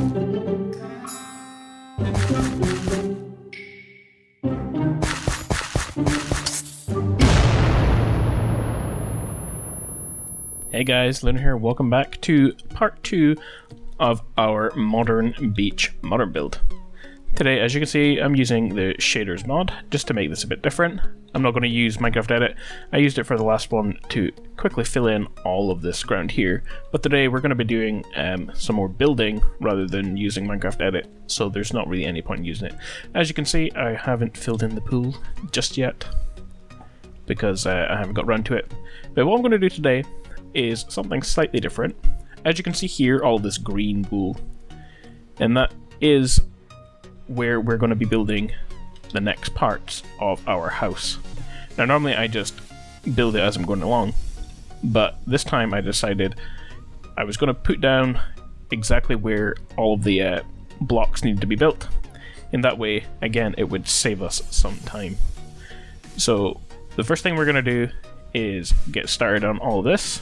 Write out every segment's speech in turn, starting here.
Hey guys, Luna here, welcome back to part 2 of our modern beach modern build. Today, as you can see, I'm using the shaders mod just to make this a bit different. I'm not going to use Minecraft Edit. I used it for the last one to quickly fill in all of this ground here, but today we're going to be doing some more building rather than using Minecraft Edit, so there's not really any point in using it. As you can see, I haven't filled in the pool just yet because I haven't got around to it. But what I'm going to do today is something slightly different. As you can see here, all this green wool, and that is where we're going to be building the next parts of our house. Now normally I just build it as I'm going along, but this time I decided I was going to put down exactly where all of the blocks needed to be built. In that way, again, it would save us some time. So the first thing we're going to do is get started on all of this.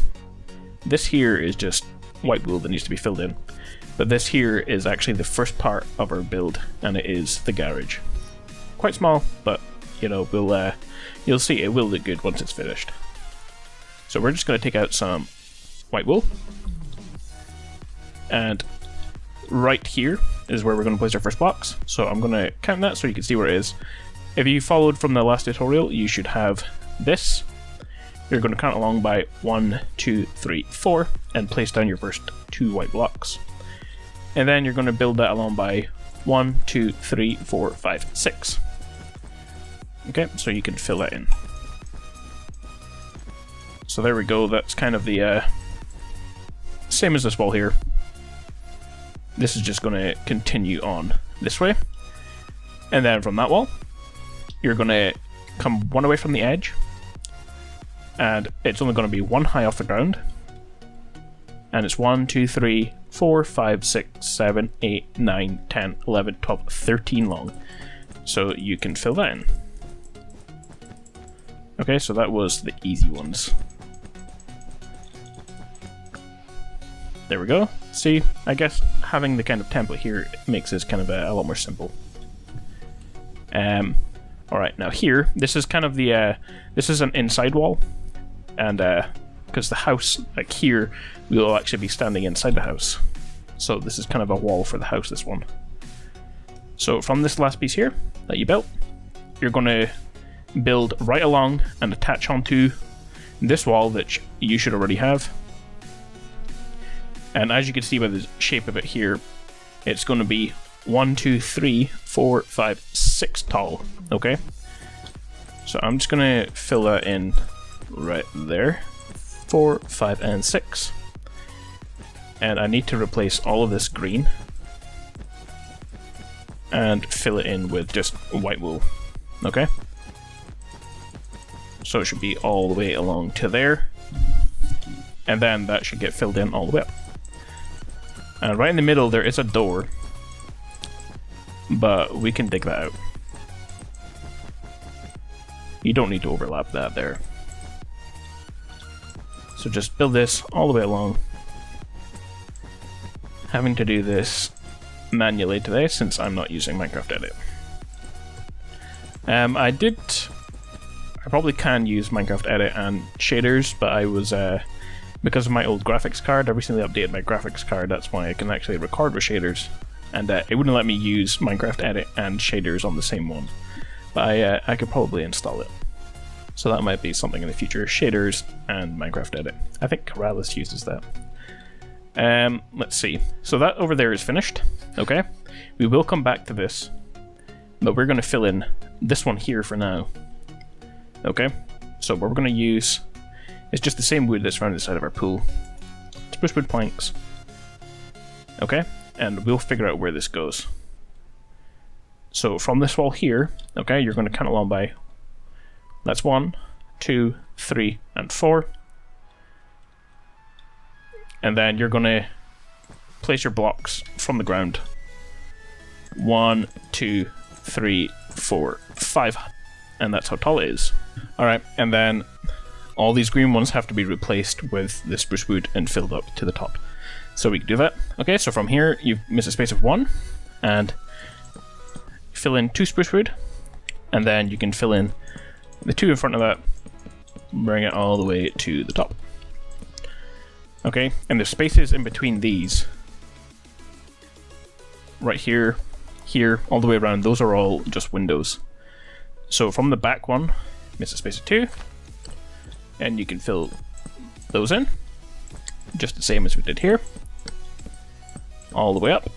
This here is just white wool that needs to be filled in, but this here is actually the first part of our build, and it is the garage. Quite small, but you know, you'll see it will look good once it's finished. So we're just going to take out some white wool, and right here is where we're going to place our first blocks. So I'm going to count that so you can see where it is. If you followed from the last tutorial, you should have this. You're going to count along by 1, 2, 3, 4 and place down your first 2 white blocks. And then you're going to build that along by 1, 2, 3, 4, 5, 6. Okay, so you can fill that in. So there we go, that's kind of the same as this wall here. This is just going to continue on this way. And then from that wall, you're going to come one away from the edge. And it's only going to be one high off the ground. And it's 1, 2, 3, 4, 5, 6, 7, 8, 9, 10, 11, 12, 13 long. So you can fill that in. Okay, so that was the easy ones. There we go. See, I guess having the kind of template here makes this kind of a lot more simple. Alright, now here, this is kind of the, this is an inside wall. And because the house, like here, we will actually be standing inside the house. So this is kind of a wall for the house, this one. So from this last piece here that you built, you're going to build right along and attach onto this wall that you should already have. And as you can see by the shape of it here, it's going to be 1, 2, 3, 4, 5, 6 tall. Okay? So I'm just going to fill that in right there. 4, 5, and 6. And I need to replace all of this green and fill it in with just white wool. Okay? So it should be all the way along to there. And then that should get filled in all the way up. And right in the middle there is a door, but we can dig that out. You don't need to overlap that there. So just build this all the way along. Having to do this manually today since I'm not using Minecraft Edit. I probably can use Minecraft Edit and shaders, but I was, because of my old graphics card, I recently updated my graphics card, that's why I can actually record with shaders. And it wouldn't let me use Minecraft Edit and shaders on the same one. But I could probably install it. So that might be something in the future, shaders and Minecraft Edit. I think Corrales uses that. Let's see. So that over there is finished, okay? We will come back to this, but we're going to fill in this one here for now. Okay? So what we're going to use is just the same wood that's around the side of our pool. Spruce wood planks. Okay? And we'll figure out where this goes. So from this wall here, okay, you're going to count along by, that's 1, 2, 3, and 4. And then you're going to place your blocks from the ground. 1, 2, 3, 4, 5. And that's how tall it is. Alright, and then all these green ones have to be replaced with the spruce wood and filled up to the top. So we can do that. Okay, so from here you miss a space of 1, and fill in 2 spruce wood, and then you can fill in the 2 in front of that, bring it all the way to the top. Okay, and the spaces in between these, right here, here, all the way around, those are all just windows. So from the back one, miss a space of 2, and you can fill those in, just the same as we did here, all the way up.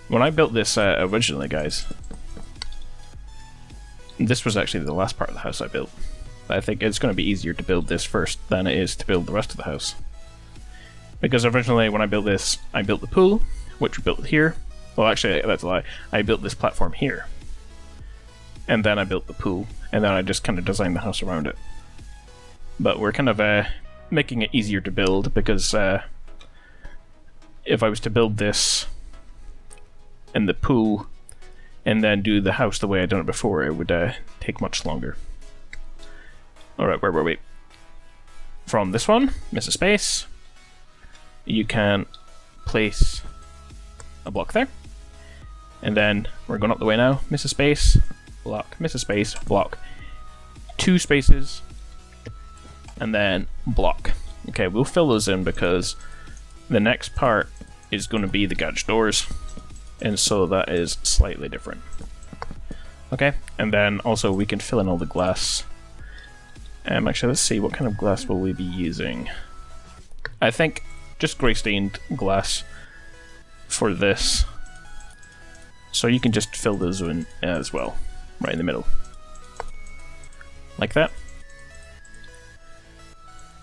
When I built this originally, guys, this was actually the last part of the house I built. I think it's going to be easier to build this first than it is to build the rest of the house. Because originally when I built this, I built the pool, which we built here. Well, actually, that's a lie. I built this platform here. And then I built the pool, and then I just kind of designed the house around it. But we're kind of making it easier to build, because if I was to build this and the pool and then do the house the way I'd done it before, it would take much longer. Alright, where were we? From this one, miss a space, you can place a block there. And then we're going up the way now, miss a space, block, miss a space, block. 2 spaces, and then block. Okay, we'll fill those in because the next part is going to be the garage doors, and so that is slightly different. Okay, and then also we can fill in all the glass. Actually, let's see, what kind of glass will we be using? I think just grey stained glass for this. So you can just fill those in as well, right in the middle. Like that.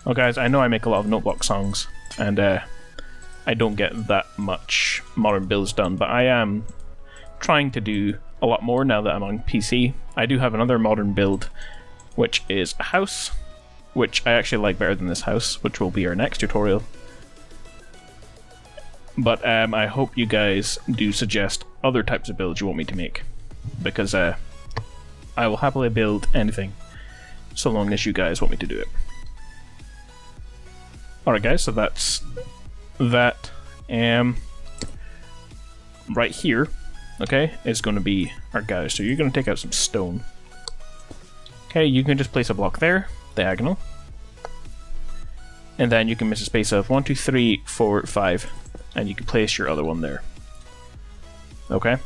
Well guys, I know I make a lot of notebook songs, and I don't get that much modern builds done, but I am trying to do a lot more now that I'm on PC. I do have another modern build, which is a house, which I actually like better than this house, which will be our next tutorial. But I hope you guys do suggest other types of builds you want me to make, because I will happily build anything, so long as you guys want me to do it. Alright guys, so that's that. Right here, okay, is going to be our guys. So you're going to take out some stone. Okay, you can just place a block there, diagonal. And then you can miss a space of 1, 2, 3, 4, 5. And you can place your other one there. Okay.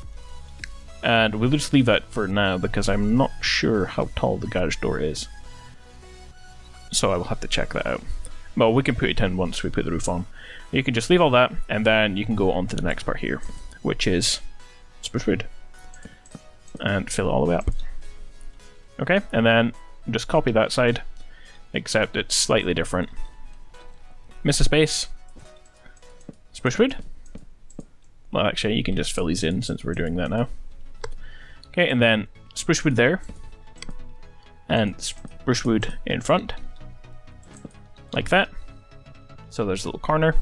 And we'll just leave that for now because I'm not sure how tall the garage door is. So I will have to check that out. Well, we can put it in once we put the roof on. You can just leave all that, and then you can go on to the next part here, which is spruce wood. And fill it all the way up. Okay, and then just copy that side, except it's slightly different. Miss a space. Spruce wood. Well, actually, you can just fill these in since we're doing that now. Okay, and then spruce wood there. And spruce wood in front. Like that. So there's a little corner.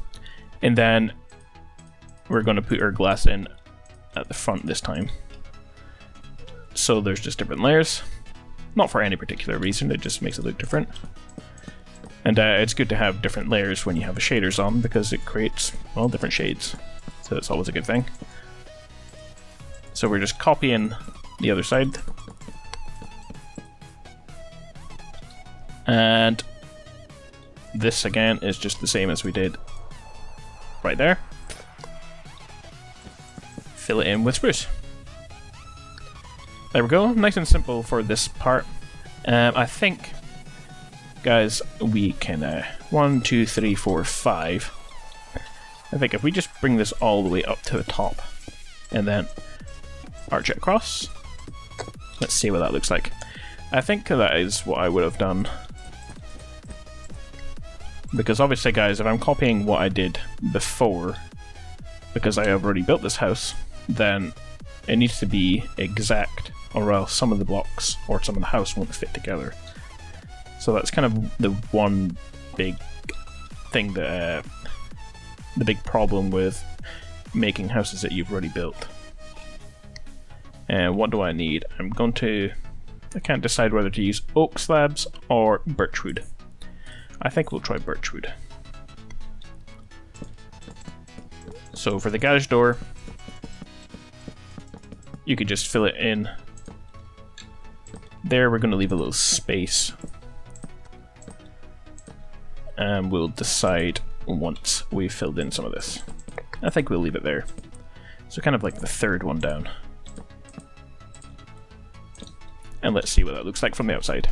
And then we're going to put our glass in at the front this time. So there's just different layers. Not for any particular reason, it just makes it look different. And it's good to have different layers when you have shaders on because it creates, well, different shades. So it's always a good thing. So we're just copying the other side. And this again is just the same as we did right there. Fill it in with spruce. There we go, nice and simple for this part. I think, guys, we can 1, 2, 3, 4, 5. I think if we just bring this all the way up to the top and then arch it across, let's see what that looks like. I think that is what I would have done. Because obviously, guys, if I'm copying what I did before, because I have already built this house, then it needs to be exact, or else some of the blocks or some of the house won't fit together. So that's kind of the one big thing that, the big problem with making houses that you've already built. And what do I need? I can't decide whether to use oak slabs or birchwood. I think we'll try birchwood. So for the garage door, you could just fill it in. There, we're going to leave a little space. And we'll decide once we've filled in some of this. I think we'll leave it there. So kind of like the third one down. And let's see what that looks like from the outside.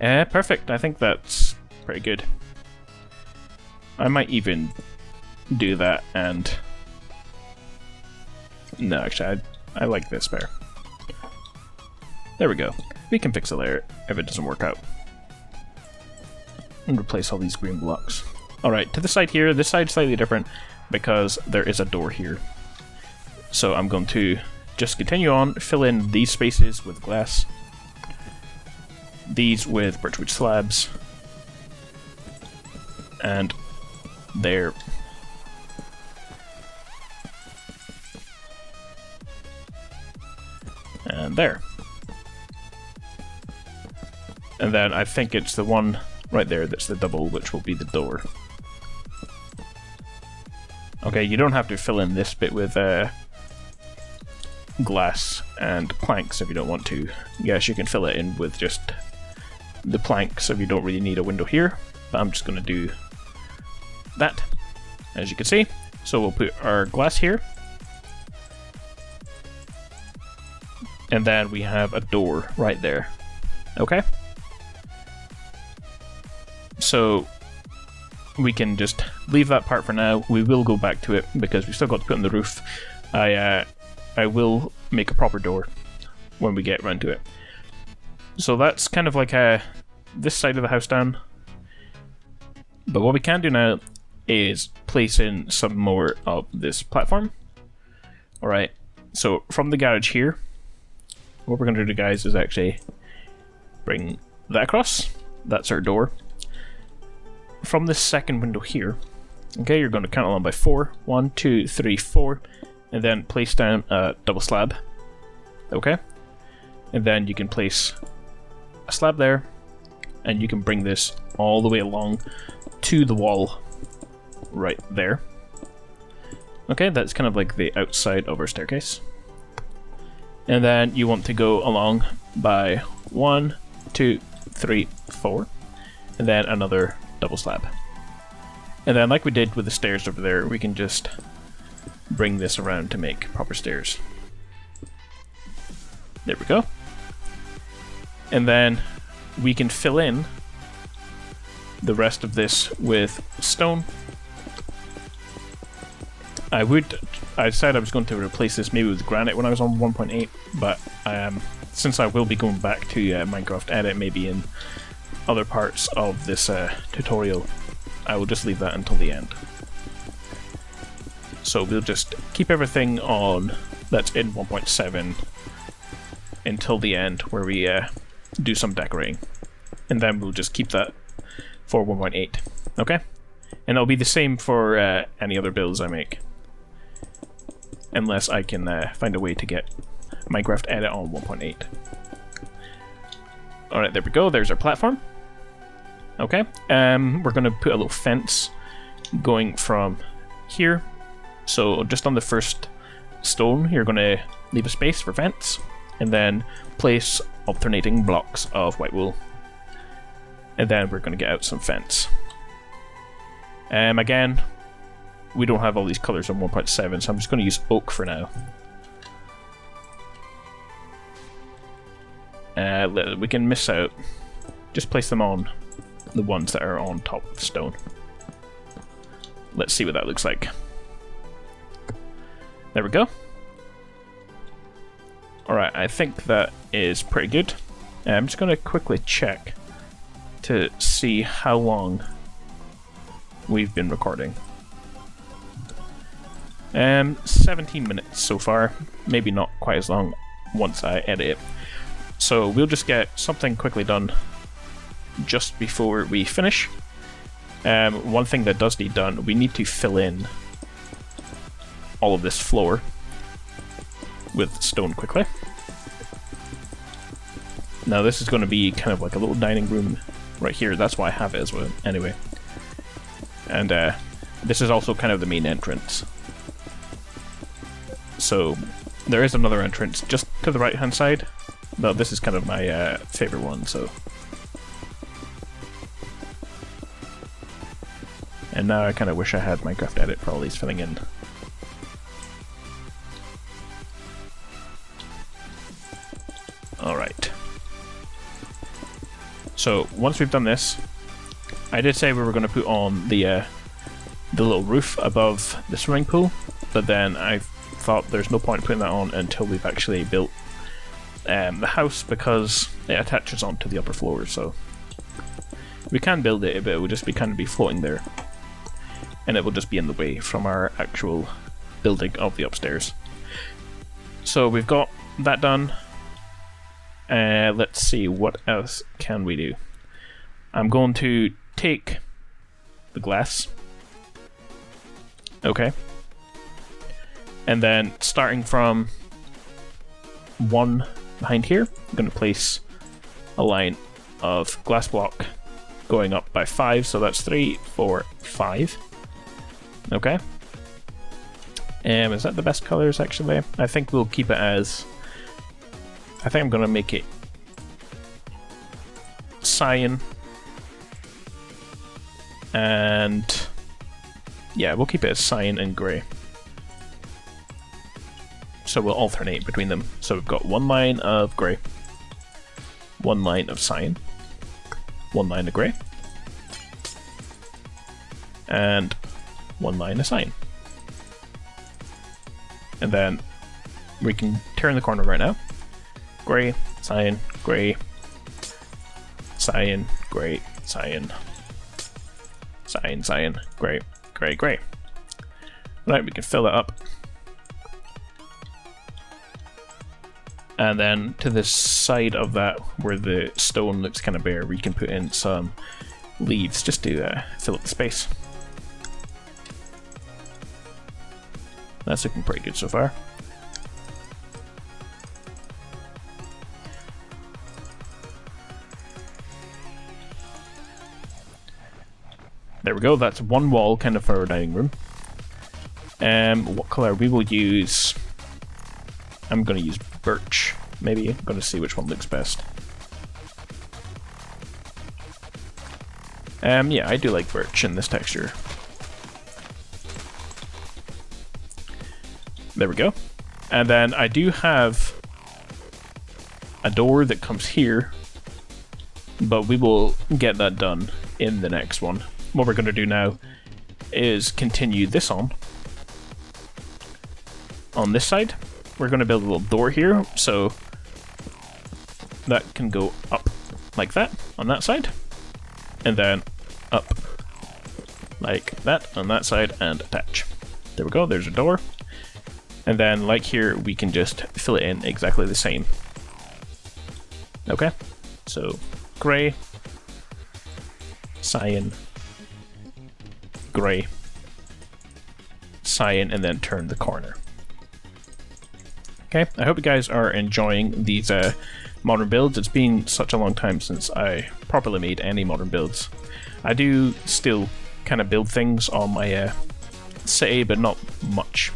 Perfect. I think that's pretty good. I might even do that and... No, actually, I like this better. There we go. We can fix it later if it doesn't work out. And replace all these green blocks. Alright, to the side here, this side's slightly different because there is a door here. So I'm going to just continue on, fill in these spaces with glass. These with birchwood slabs. And there. And there. And then I think it's the one right there that's the double, which will be the door. Okay, you don't have to fill in this bit with glass and planks if you don't want to. Yes, you can fill it in with just the planks if you don't really need a window here, but I'm just going to do that, as you can see. So we'll put our glass here, and then we have a door right there. Okay? So we can just leave that part for now. We will go back to it because we've still got to put on the roof. I will make a proper door when we get around to it. So that's kind of like this side of the house done. But what we can do now is place in some more of this platform. Alright, so from the garage here, what we're going to do, guys, is actually bring that across. That's our door. From this second window here, okay, you're going to count along by 4. 1, 2, 3, 4. And then place down a double slab. Okay? And then you can place a slab there, and you can bring this all the way along to the wall right there. Okay, that's kind of like the outside of our staircase. And then you want to go along by 1, 2, 3, 4. And then another double slab. And then like we did with the stairs over there, we can just bring this around to make proper stairs. There we go. And then we can fill in the rest of this with stone. I said I was going to replace this maybe with granite when I was on 1.8, but since I will be going back to Minecraft Edit maybe in other parts of this tutorial, I will just leave that until the end. So we'll just keep everything on that's in 1.7 until the end where we do some decorating. And then we'll just keep that for 1.8. Okay? And it'll be the same for any other builds I make. Unless I can find a way to get Minecraft Edit on 1.8. Alright, there we go. There's our platform. Okay. We're going to put a little fence going from here. So just on the first stone, you're going to leave a space for fence. And then place alternating blocks of white wool. And then we're going to get out some fence. Again, we don't have all these colours on 1.7, so I'm just going to use oak for now. We can miss out. Just place them on the ones that are on top of the stone. Let's see what that looks like. There we go. Alright, I think that is pretty good. I'm just going to quickly check to see how long we've been recording. 17 minutes so far. Maybe not quite as long once I edit it. So we'll just get something quickly done just before we finish. One thing that does need done, we need to fill in all of this floor with stone quickly. Now this is going to be kind of like a little dining room right here. That's why I have it as well. Anyway. And this is also kind of the main entrance. So there is another entrance just to the right hand side, but this is kind of my favorite one. So, and now I kind of wish I had Minecraft Edit for all these filling in. Alright. So once we've done this, I did say we were going to put on the little roof above the swimming pool, but then I thought there's no point putting that on until we've actually built the house, because it attaches onto the upper floor. So we can build it, but it will just be kind of floating there, and it will just be in the way from our actual building of the upstairs. So we've got that done. Let's see, what else can we do? I'm going to take the glass. Okay. And then starting from 1 behind here, I'm going to place a line of glass block going up by 5, so that's 3, 4, 5. Okay. Is that the best colors actually? I think we'll keep it as... I think I'm going to make it cyan. And yeah, we'll keep it as cyan and grey. So we'll alternate between them. So we've got 1 line of grey, 1 line of cyan, 1 line of grey, and 1 line of cyan. And then we can turn the corner right now. Grey, cyan, grey, cyan, grey, cyan, cyan, cyan, grey, grey, grey. Right, we can fill that up. And then to the side of that, where the stone looks kind of bare, we can put in some leaves just to fill up the space. That's looking pretty good so far. There we go, that's 1 wall kind of for our dining room. What colour? We will use... I'm going to use birch, maybe. I'm going to see which one looks best. Yeah, I do like birch in this texture. There we go. And then I do have a door that comes here, but we will get that done in the next one. What we're going to do now is continue this on this side. We're going to build a little door here, so that can go up like that on that side, and then up like that on that side and attach. There we go, there's a door. And then like here, we can just fill it in exactly the same. Okay, so grey, cyan, grey, cyan, and then turn the corner. Okay, I hope you guys are enjoying these modern builds. It's been such a long time since I properly made any modern builds. I do still kind of build things on my city, but not much.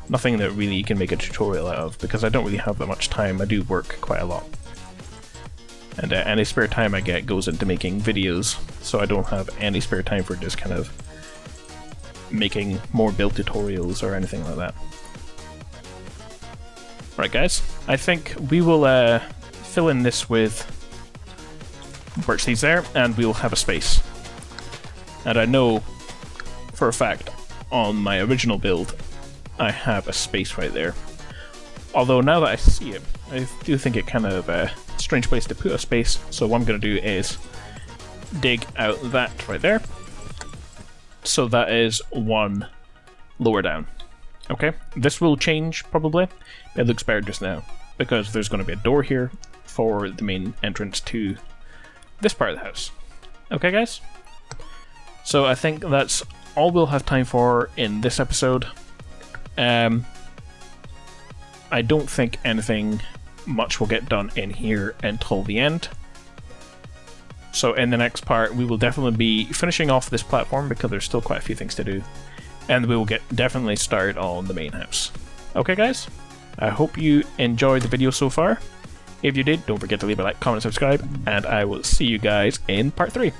Nothing that really you can make a tutorial out of, because I don't really have that much time. I do work quite a lot. And any spare time I get goes into making videos, so I don't have any spare time for just kind of making more build tutorials or anything like that. Right guys, I think we will fill in this with birch leaves there, and we will have a space. And I know for a fact on my original build I have a space right there. Although now that I see it, I do think it kind of a strange place to put a space, so what I'm going to do is dig out that right there. So that is 1 lower down. Okay, this will change probably. It looks better just now, because there's going to be a door here for the main entrance to this part of the house. Okay guys? So I think that's all we'll have time for in this episode. I don't think anything much will get done in here until the end. So in the next part, we will definitely be finishing off this platform because there's still quite a few things to do. And we will get definitely started on the main house. Okay guys, I hope you enjoyed the video so far. If you did, don't forget to leave a like, comment, subscribe, and I will see you guys in part 3.